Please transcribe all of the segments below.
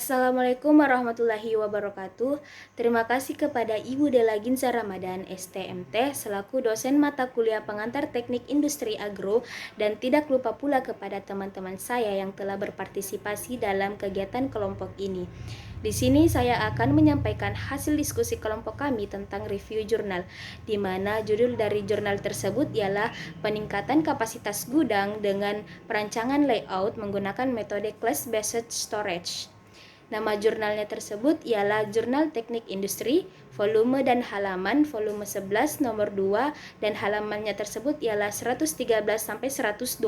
Assalamualaikum warahmatullahi wabarakatuh. Terima kasih kepada Ibu Dela Ginza Ramadan, STMT, selaku dosen mata kuliah pengantar teknik industri agro, dan tidak lupa pula kepada teman-teman saya yang telah berpartisipasi dalam kegiatan kelompok ini. Di sini saya akan menyampaikan hasil diskusi kelompok kami tentang review jurnal, di mana judul dari jurnal tersebut ialah peningkatan kapasitas gudang dengan perancangan layout menggunakan metode class-based storage. Nama jurnalnya tersebut ialah Jurnal Teknik Industri, volume dan halaman volume 11 nomor 2 dan halamannya tersebut ialah 113 sampai 122.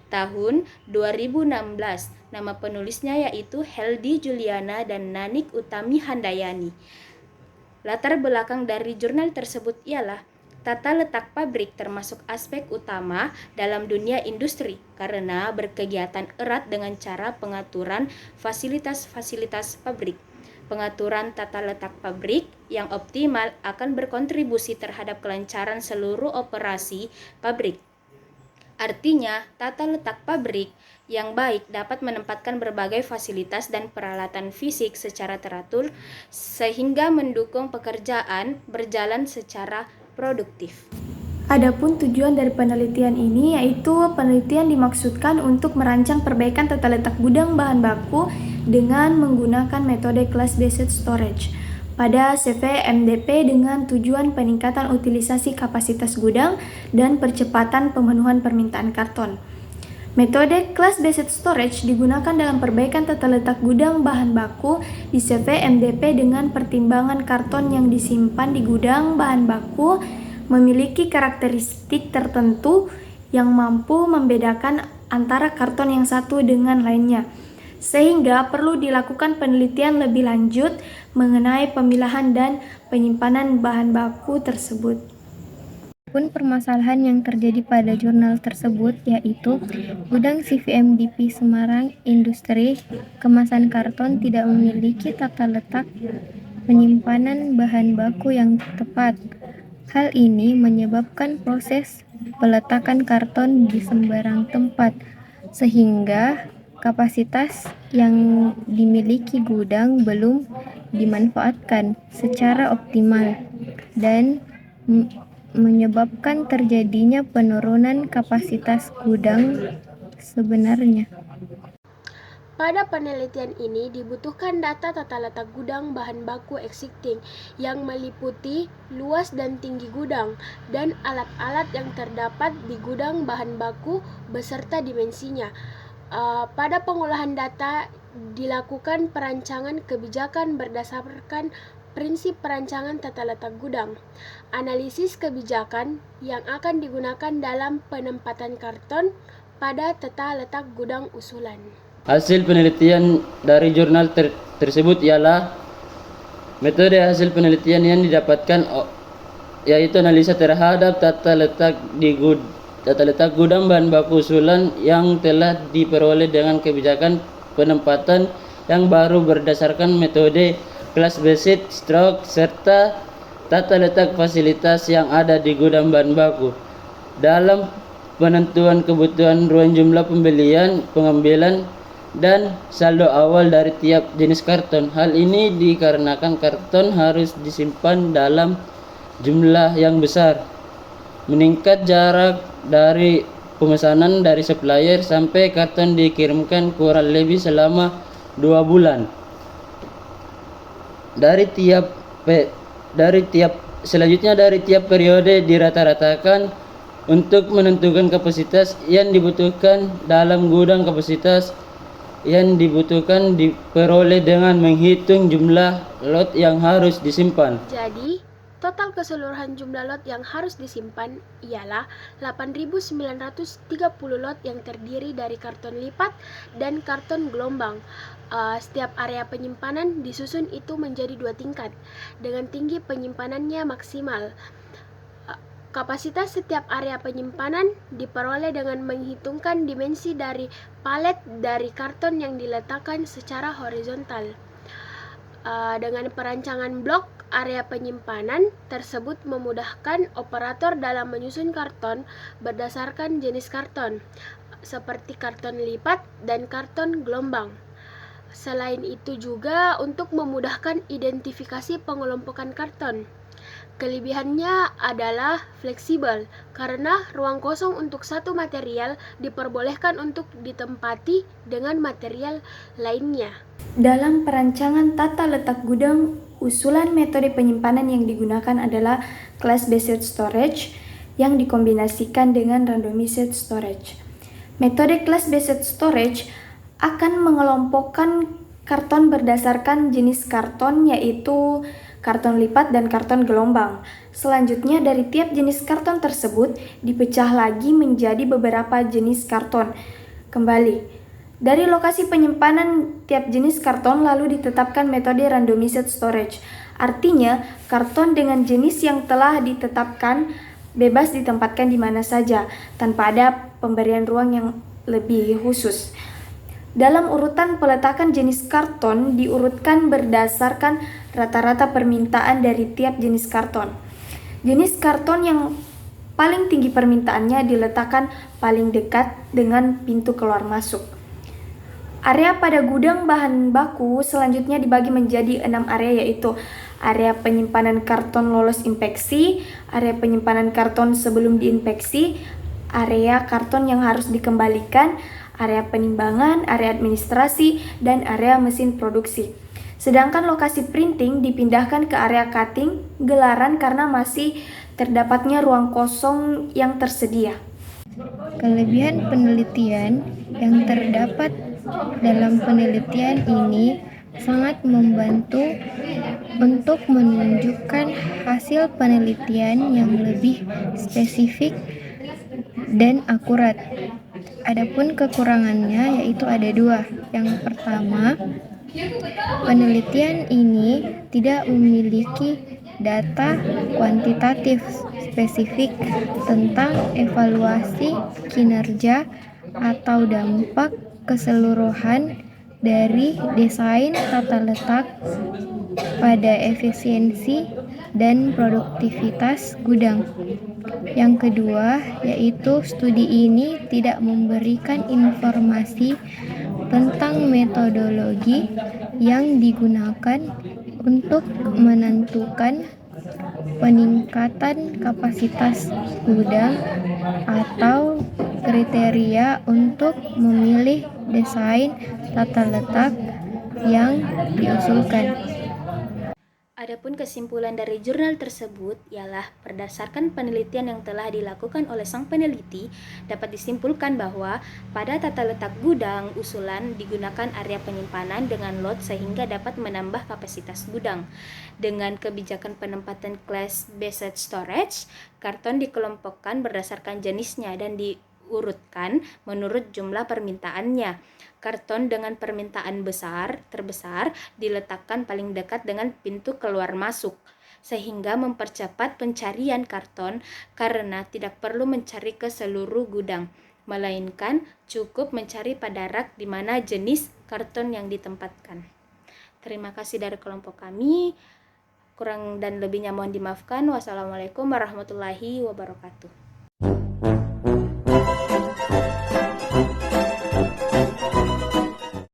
Tahun 2016. Nama penulisnya yaitu Heldi Juliana dan Nanik Utami Handayani. Latar belakang dari jurnal tersebut ialah tata letak pabrik termasuk aspek utama dalam dunia industri karena berkegiatan erat dengan cara pengaturan fasilitas-fasilitas pabrik. Pengaturan tata letak pabrik yang optimal akan berkontribusi terhadap kelancaran seluruh operasi pabrik. Artinya, tata letak pabrik yang baik dapat menempatkan berbagai fasilitas dan peralatan fisik secara teratur sehingga mendukung pekerjaan berjalan secara produktif. Adapun tujuan dari penelitian ini yaitu penelitian dimaksudkan untuk merancang perbaikan tata letak gudang bahan baku dengan menggunakan metode class-based storage pada CVMDP dengan tujuan peningkatan utilisasi kapasitas gudang dan percepatan pemenuhan permintaan karton. Metode class-based storage digunakan dalam perbaikan tata letak gudang bahan baku di CVMDP dengan pertimbangan karton yang disimpan di gudang bahan baku memiliki karakteristik tertentu yang mampu membedakan antara karton yang satu dengan lainnya, sehingga perlu dilakukan penelitian lebih lanjut mengenai pemilahan dan penyimpanan bahan baku tersebut. Pun permasalahan yang terjadi pada jurnal tersebut yaitu gudang CVMDP Semarang Industri kemasan karton tidak memiliki tata letak penyimpanan bahan baku yang tepat. Hal ini menyebabkan proses peletakan karton di sembarang tempat, sehingga kapasitas yang dimiliki gudang belum dimanfaatkan secara optimal dan menyebabkan terjadinya penurunan kapasitas gudang sebenarnya. Pada penelitian ini dibutuhkan data tata letak gudang bahan baku existing yang meliputi luas dan tinggi gudang dan alat-alat yang terdapat di gudang bahan baku beserta dimensinya. Pada pengolahan data dilakukan perancangan kebijakan berdasarkan prinsip perancangan tata letak gudang. Analisis kebijakan yang akan digunakan dalam penempatan karton pada tata letak gudang usulan. Hasil penelitian dari jurnal tersebut ialah metode hasil penelitian yang didapatkan yaitu analisa terhadap tata letak gudang bahan baku usulan yang telah diperoleh dengan kebijakan penempatan yang baru berdasarkan metode class-based storage serta tata letak fasilitas yang ada di gudang bahan baku dalam penentuan kebutuhan ruang jumlah pembelian, pengambilan, dan saldo awal dari tiap jenis karton. Hal ini dikarenakan karton harus disimpan dalam jumlah yang besar. Meningkat jarak dari pemesanan dari supplier sampai karton dikirimkan kurang lebih selama 2 bulan. Dari tiap periode dirata-ratakan untuk menentukan kapasitas yang dibutuhkan dalam gudang. Kapasitas yang dibutuhkan diperoleh dengan menghitung jumlah lot yang harus disimpan. Jadi, total keseluruhan jumlah lot yang harus disimpan ialah 8.930 lot yang terdiri dari karton lipat dan karton gelombang. Setiap area penyimpanan disusun itu menjadi 2 tingkat dengan tinggi penyimpanannya maksimal. Kapasitas setiap area penyimpanan diperoleh dengan menghitungkan dimensi dari palet dari karton yang diletakkan secara horizontal. Dengan perancangan blok area penyimpanan tersebut memudahkan operator dalam menyusun karton berdasarkan jenis karton, seperti karton lipat dan karton gelombang. Selain itu juga untuk memudahkan identifikasi pengelompokan karton. Kelebihannya adalah fleksibel karena ruang kosong untuk satu material diperbolehkan untuk ditempati dengan material lainnya. Dalam perancangan tata letak gudang, usulan metode penyimpanan yang digunakan adalah class-based storage yang dikombinasikan dengan randomized storage. Metode class-based storage akan mengelompokkan karton berdasarkan jenis karton, yaitu karton lipat dan karton gelombang. Selanjutnya, dari tiap jenis karton tersebut dipecah lagi menjadi beberapa jenis karton. Kembali, dari lokasi penyimpanan tiap jenis karton lalu ditetapkan metode randomized storage. Artinya, karton dengan jenis yang telah ditetapkan bebas ditempatkan di mana saja, tanpa ada pemberian ruang yang lebih khusus. Dalam urutan peletakan jenis karton diurutkan berdasarkan rata-rata permintaan dari tiap jenis karton. Jenis karton yang paling tinggi permintaannya diletakkan paling dekat dengan pintu keluar masuk. Area pada gudang bahan baku selanjutnya dibagi menjadi 6 area, yaitu area penyimpanan karton lolos inspeksi, area penyimpanan karton sebelum diinspeksi, area karton yang harus dikembalikan, area penimbangan, area administrasi, dan area mesin produksi. Sedangkan lokasi printing dipindahkan ke area cutting, gelaran karena masih terdapatnya ruang kosong yang tersedia. Kelebihan penelitian yang terdapat dalam penelitian ini sangat membantu untuk menunjukkan hasil penelitian yang lebih spesifik dan akurat. Adapun kekurangannya yaitu ada 2. Yang pertama, penelitian ini tidak memiliki data kuantitatif spesifik tentang evaluasi kinerja atau dampak keseluruhan dari desain tata letak pada efisiensi dan produktivitas gudang. Yang kedua, yaitu studi ini tidak memberikan informasi tentang metodologi yang digunakan untuk menentukan peningkatan kapasitas gudang atau kriteria untuk memilih desain tata letak yang diusulkan. Adapun kesimpulan dari jurnal tersebut ialah berdasarkan penelitian yang telah dilakukan oleh sang peneliti, dapat disimpulkan bahwa pada tata letak gudang, usulan digunakan area penyimpanan dengan lot sehingga dapat menambah kapasitas gudang. Dengan kebijakan penempatan class-based storage, karton dikelompokkan berdasarkan jenisnya dan diurutkan menurut jumlah permintaannya. Karton dengan permintaan terbesar diletakkan paling dekat dengan pintu keluar masuk, sehingga mempercepat pencarian karton karena tidak perlu mencari ke seluruh gudang, melainkan cukup mencari pada rak di mana jenis karton yang ditempatkan. Terima kasih dari kelompok kami. Kurang dan lebihnya mohon dimaafkan. Wassalamualaikum warahmatullahi wabarakatuh.